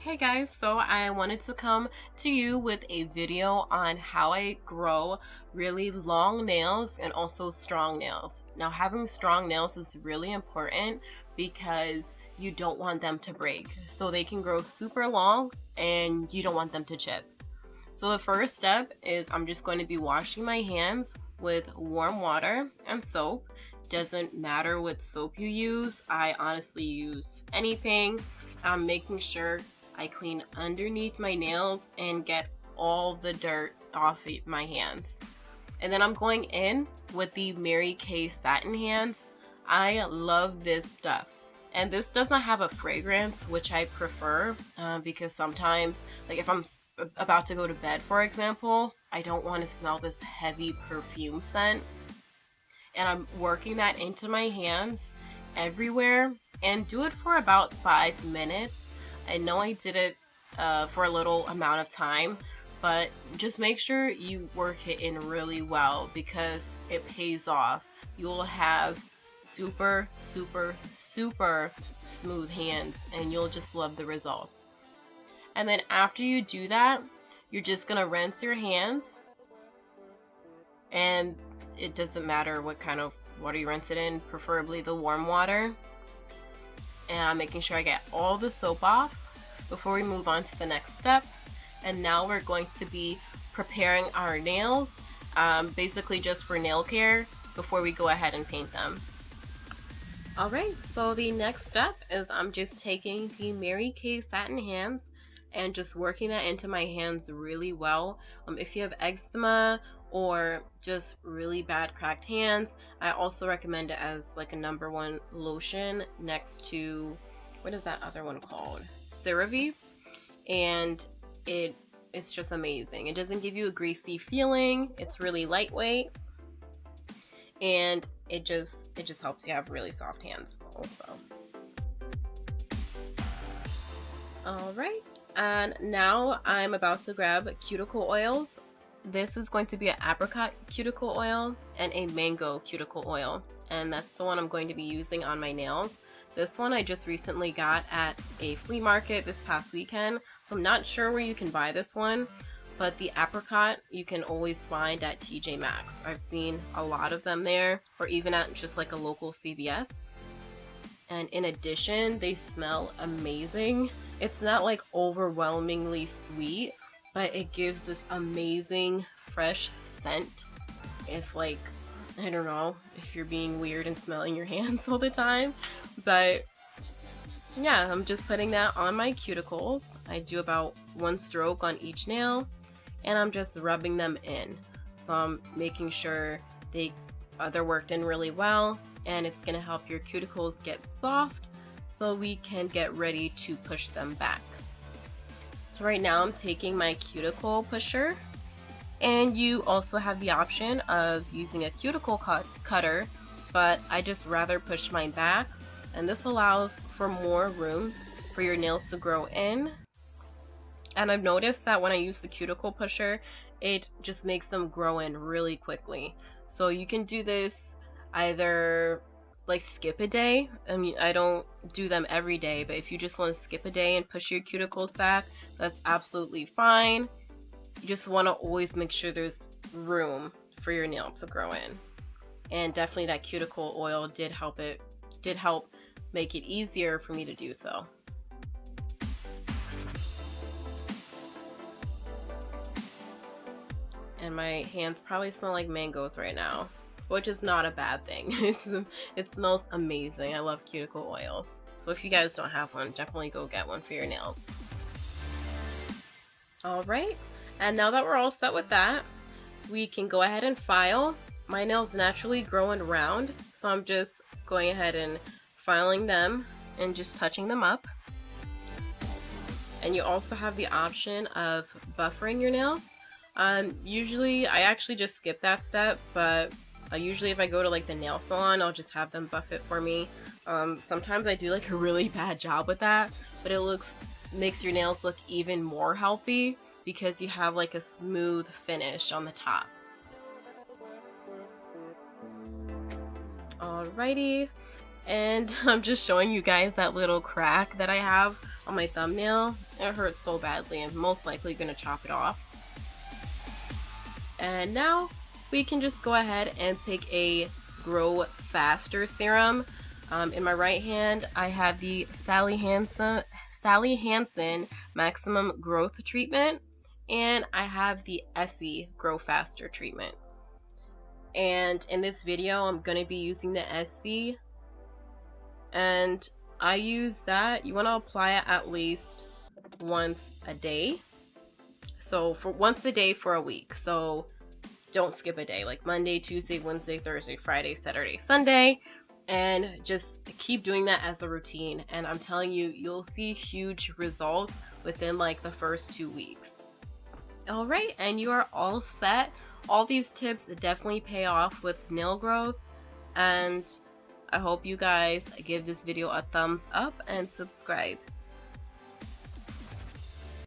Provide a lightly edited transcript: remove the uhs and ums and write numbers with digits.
Hey guys, so I wanted to come to you with a video on how I grow really long nails and also strong nails. Now having strong nails is really important because you don't want them to break. So they can grow super long and you don't want them to chip. So the first step is I'm just going to be washing my hands with warm water and soap. Doesn't matter what soap you use. I honestly use anything. I'm making sure I clean underneath my nails and get all the dirt off my hands. And then I'm going in with the Mary Kay Satin hands. I love this stuff. And this does not have a fragrance, which I prefer because sometimes, like if I'm about to go to bed, for example, I don't want to smell this heavy perfume scent. And I'm working that into my hands everywhere and do it for about 5 minutes. I know I did it for a little amount of time, but just make sure you work it in really well because it pays off. You will have super smooth hands and you'll just love the results. And then after you do that, you're just gonna rinse your hands, and it doesn't matter what kind of water you rinse it in, preferably the warm water. And I'm making sure I get all the soap off before we move on to the next step. And now we're going to be preparing our nails, basically just for nail care before we go ahead and paint them. Alright, so the next step is I'm just taking the Mary Kay Satin hands and just working that into my hands really well. If you have eczema or just really bad cracked hands, I also recommend it as like a #1 lotion next to, what is that other one called? CeraVe. And it's just amazing. It doesn't give you a greasy feeling. It's really lightweight. And it just helps you have really soft hands also. Alright, and now I'm about to grab cuticle oils. This is going to be an Apricot Cuticle Oil and a Mango Cuticle Oil, and that's the one I'm going to be using on my nails. This one I just recently got at a flea market this past weekend, so I'm not sure where you can buy this one, but the apricot you can always find at TJ Maxx. I've seen a lot of them there, or even at just like a local CVS. And in addition, they smell amazing. It's not like overwhelmingly sweet, but it gives this amazing fresh scent. If like, I don't know, if you're being weird and smelling your hands all the time. But yeah, I'm just putting that on my cuticles. I do about 1 stroke on each nail, and I'm just rubbing them in. So I'm making sure they're worked in really well, and it's gonna help your cuticles get soft so we can get ready to push them back. So right now I'm taking my cuticle pusher, and you also have the option of using a cuticle cutter, but I just rather push mine back, and this allows for more room for your nail to grow in. And I've noticed that when I use the cuticle pusher, it just makes them grow in really quickly. So you can do this either like skip a day. I mean, I don't do them every day, but if you just want to skip a day and push your cuticles back, that's absolutely fine. You just want to always make sure there's room for your nail to grow in. And definitely that cuticle oil did help make it easier for me to do so. And my hands probably smell like mangoes right now, which is not a bad thing. It smells amazing. I love cuticle oils. So if you guys don't have one, definitely go get one for your nails. Alright, and now that we're all set with that, we can go ahead and file. My nails naturally grow in round, so I'm just going ahead and filing them and just touching them up. And you also have the option of buffering your nails. Usually I actually just skip that step, but usually if I go to like the nail salon, I'll just have them buff it for me. Sometimes I do like a really bad job with that, but it makes your nails look even more healthy because you have like a smooth finish on the top. Alrighty, and I'm just showing you guys that little crack that I have on my thumbnail. It hurts so badly. I'm most likely gonna chop it off. And now we can just go ahead and take a Grow Faster serum. In my right hand, I have the Sally Hansen Maximum Growth Treatment, and I have the Essie Grow Faster treatment. And in this video, I'm going to be using the Essie, and I use that. You want to apply it at least once a day. So for once a day for a week. So don't skip a day, like Monday, Tuesday, Wednesday, Thursday, Friday, Saturday, Sunday, and just keep doing that as a routine. And I'm telling you, you'll see huge results within like the first 2 weeks. All right, and you are all set. All these tips definitely pay off with nail growth, and I hope you guys give this video a thumbs up and subscribe.